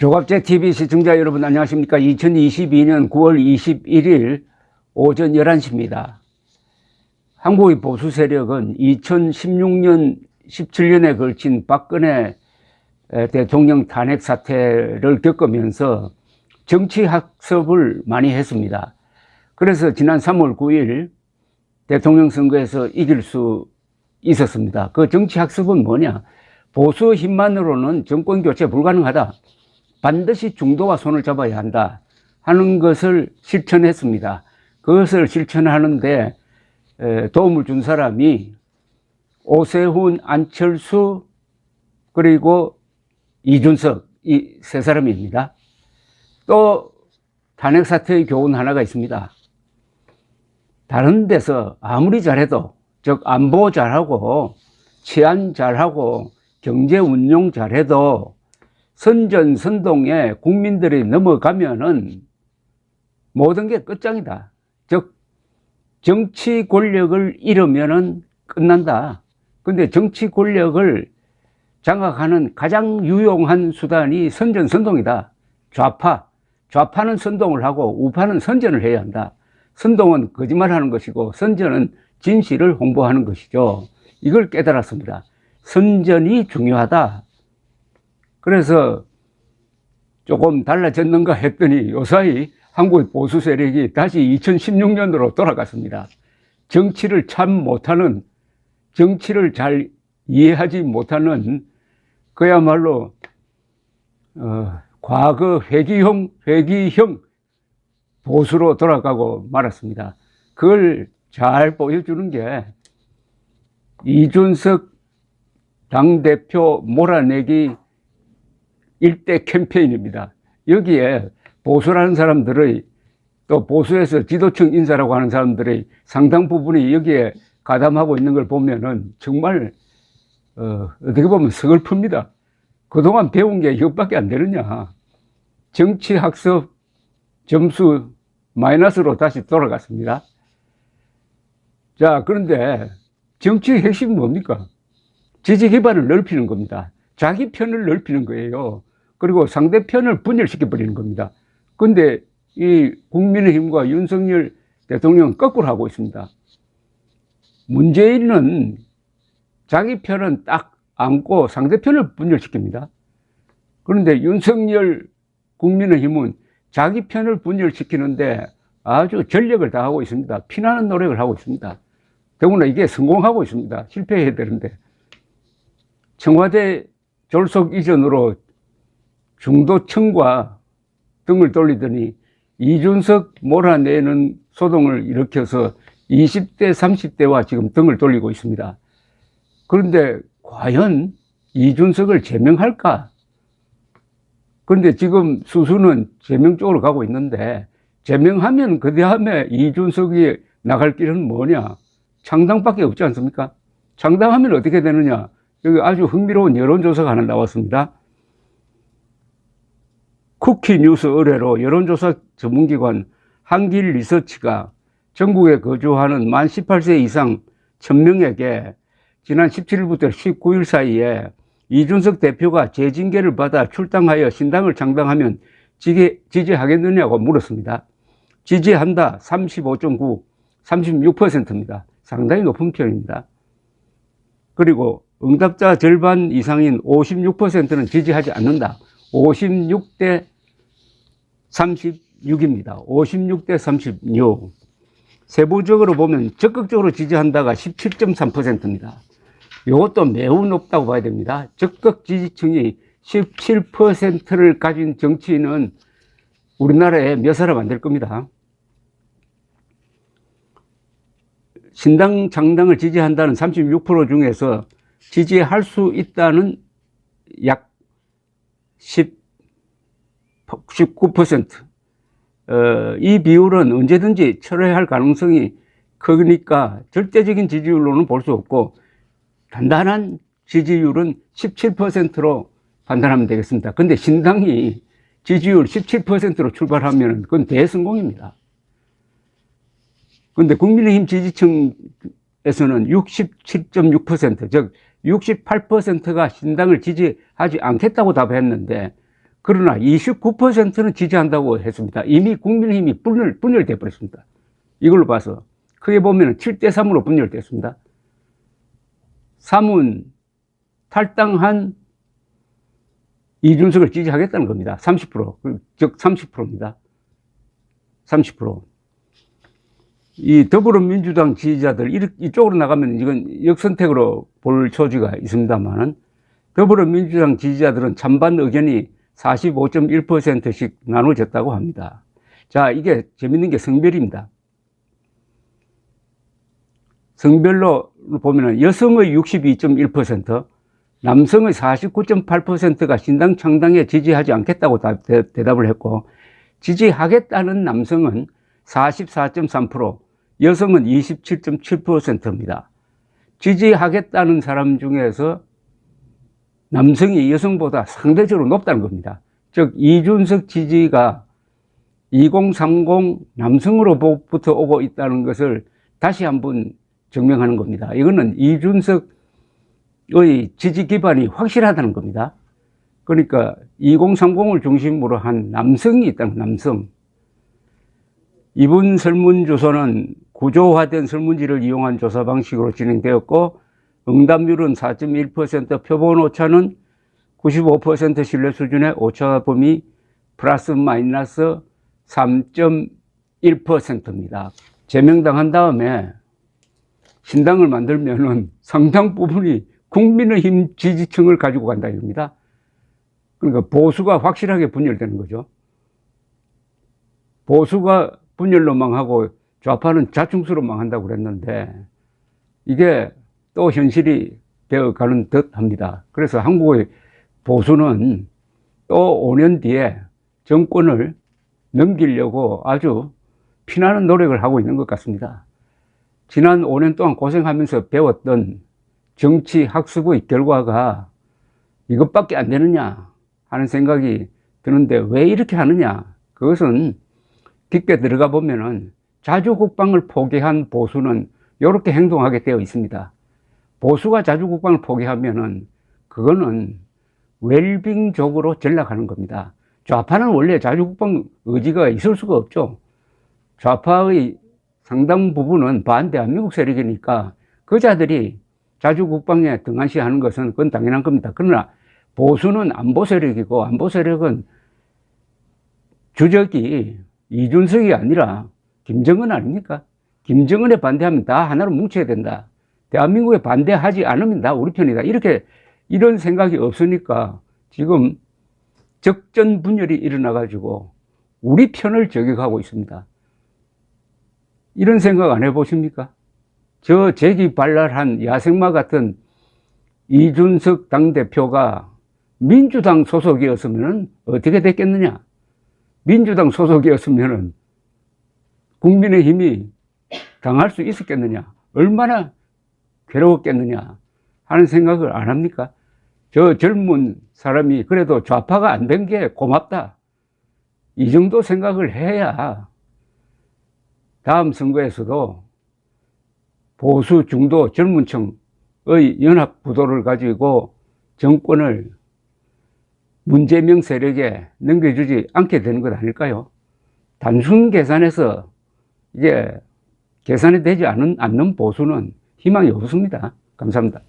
조갑제 TV 시청자 여러분 안녕하십니까? 2022년 9월 21일 오전 11시입니다. 한국의 보수 세력은 2016년, 17년에 걸친 박근혜 대통령 탄핵 사태를 겪으면서 정치 학습을 많이 했습니다. 그래서 지난 3월 9일 대통령 선거에서 이길 수 있었습니다. 그 정치 학습은 뭐냐? 보수 힘만으로는 정권 교체 불가능하다. 반드시 중도와 손을 잡아야 한다 하는 것을 실천했습니다. 그것을 실천하는데 도움을 준 사람이 오세훈, 안철수 그리고 이준석 이 세 사람입니다. 또 탄핵 사태의 교훈 하나가 있습니다. 다른 데서 아무리 잘해도, 즉 안보 잘하고 치안 잘하고 경제 운용 잘해도 선전선동에 국민들이 넘어가면은 모든 게 끝장이다. 즉 정치 권력을 잃으면은 끝난다. 근데 정치 권력을 장악하는 가장 유용한 수단이 선전선동이다. 좌파는 선동을 하고 우파는 선전을 해야 한다. 선동은 거짓말하는 것이고 선전은 진실을 홍보하는 것이죠. 이걸 깨달았습니다. 선전이 중요하다. 그래서 조금 달라졌는가 했더니 요사이 한국의 보수 세력이 다시 2016년으로 돌아갔습니다. 정치를 참 못하는, 정치를 잘 이해하지 못하는 그야말로 과거 회귀형 보수로 돌아가고 말았습니다. 그걸 잘 보여주는 게 이준석 당대표 몰아내기 일대 캠페인입니다. 여기에 보수라는 사람들의, 또 보수에서 지도층 인사라고 하는 사람들의 상당 부분이 여기에 가담하고 있는 걸 보면은 정말 어떻게 보면 서글픕니다. 그동안 배운 게 이것밖에 안 되느냐. 정치 학습 점수 마이너스로 다시 돌아갔습니다. 자, 그런데 정치의 핵심은 뭡니까? 지지 기반을 넓히는 겁니다. 자기 편을 넓히는 거예요. 그리고 상대편을 분열시켜버리는 겁니다. 그런데 이 국민의힘과 윤석열 대통령은 거꾸로 하고 있습니다. 문재인은 자기 편은 딱 안고 상대편을 분열시킵니다. 그런데 윤석열 국민의힘은 자기 편을 분열시키는데 아주 전력을 다하고 있습니다. 피나는 노력을 하고 있습니다. 더구나 이게 성공하고 있습니다. 실패해야 되는데. 청와대 졸속 이전으로 중도층과 등을 돌리더니 이준석 몰아내는 소동을 일으켜서 20대, 30대와 지금 등을 돌리고 있습니다. 그런데 과연 이준석을 제명할까? 그런데 지금 수수는 제명 쪽으로 가고 있는데 제명하면 그 다음에 이준석이 나갈 길은 뭐냐? 창당밖에 없지 않습니까? 창당하면 어떻게 되느냐? 여기 아주 흥미로운 여론조사가 하나 나왔습니다. 쿠키뉴스 의뢰로 여론조사 전문기관 한길리서치가 전국에 거주하는 만 18세 이상 1000명에게 지난 17일부터 19일 사이에 이준석 대표가 재징계를 받아 출당하여 신당을 창당하면 지지하겠느냐고 물었습니다. 지지한다 35.9, 36%입니다. 상당히 높은 편입니다. 그리고 응답자 절반 이상인 56%는 지지하지 않는다. 56대 36입니다. 56대 36. 세부적으로 보면 적극적으로 지지한다가 17.3%입니다. 이것도 매우 높다고 봐야 됩니다. 적극 지지층이 17%를 가진 정치인은 우리나라에 몇 사람 안 될 겁니다. 신당 창당을 지지한다는 36% 중에서 지지할 수 있다는 약 19%. 이 비율은 언제든지 철회할 가능성이 크니까 절대적인 지지율로는 볼 수 없고 단단한 지지율은 17%로 판단하면 되겠습니다. 근데 신당이 지지율 17%로 출발하면 그건 대성공입니다. 근데 국민의힘 지지층에서는 67.6%, 즉 68%가 신당을 지지하지 않겠다고 답했는데 그러나 29%는 지지한다고 했습니다. 이미 국민의힘이 분열돼 버렸습니다. 이걸로 봐서 크게 보면 7대3으로 분열됐습니다. 3은 탈당한 이준석을 지지하겠다는 겁니다. 30%, 즉 30%입니다. 30%. 이 더불어민주당 지지자들, 이쪽으로 나가면 이건 역선택으로 볼 소지가 있습니다만, 더불어민주당 지지자들은 찬반 의견이 45.1%씩 나눠졌다고 합니다. 자, 이게 재밌는 게 성별입니다. 성별로 보면은 여성의 62.1%, 남성의 49.8%가 신당 창당에 지지하지 않겠다고 대답을 했고, 지지하겠다는 남성은 44.3%, 여성은 27.7%입니다. 지지하겠다는 사람 중에서 남성이 여성보다 상대적으로 높다는 겁니다. 즉, 이준석 지지가 2030 남성으로부터 오고 있다는 것을 다시 한번 증명하는 겁니다. 이거는 이준석의 지지 기반이 확실하다는 겁니다. 그러니까 2030을 중심으로 한 남성이 있다는 남성. 이번 설문조사는 구조화된 설문지를 이용한 조사 방식으로 진행되었고, 응답률은 4.1%, 표본 오차는 95% 신뢰 수준의 오차 범위 플러스 마이너스 3.1%입니다. 제명당 한 다음에 신당을 만들면은 상당 부분이 국민의힘 지지층을 가지고 간다 이겁니다. 그러니까 보수가 확실하게 분열되는 거죠. 보수가 분열로 망하고 좌파는 자충수로 망한다고 그랬는데, 이게 또 현실이 되어가는 듯 합니다. 그래서 한국의 보수는 또 5년 뒤에 정권을 넘기려고 아주 피나는 노력을 하고 있는 것 같습니다. 지난 5년 동안 고생하면서 배웠던 정치 학습의 결과가 이것밖에 안 되느냐 하는 생각이 드는데, 왜 이렇게 하느냐? 그것은 깊게 들어가 보면은 자주국방을 포기한 보수는 이렇게 행동하게 되어 있습니다. 보수가 자주국방을 포기하면은 그거는 웰빙적으로 전락하는 겁니다. 좌파는 원래 자주국방 의지가 있을 수가 없죠. 좌파의 상당 부분은 반대한민국 세력이니까 그 자들이 자주국방에 등한시하는 것은 그건 당연한 겁니다. 그러나 보수는 안보 세력이고, 안보 세력은 주적이 이준석이 아니라 김정은 아닙니까? 김정은에 반대하면 다 하나로 뭉쳐야 된다. 대한민국에 반대하지 않으면 다 우리 편이다. 이런 생각이 없으니까 지금 적전 분열이 일어나가지고 우리 편을 저격하고 있습니다. 이런 생각 안 해보십니까? 저 재기발랄한 야생마 같은 이준석 당대표가 민주당 소속이었으면 어떻게 됐겠느냐? 민주당 소속이었으면 국민의힘이 당할 수 있었겠느냐? 얼마나 괴로웠겠느냐 하는 생각을 안 합니까? 저 젊은 사람이 그래도 좌파가 안 된 게 고맙다. 이 정도 생각을 해야 다음 선거에서도 보수 중도 젊은 층의 연합 구도를 가지고 정권을 문재명 세력에 넘겨주지 않게 되는 것 아닐까요? 단순 계산해서 이게 계산이 되지 않는 보수는 희망이 없습니다. 감사합니다.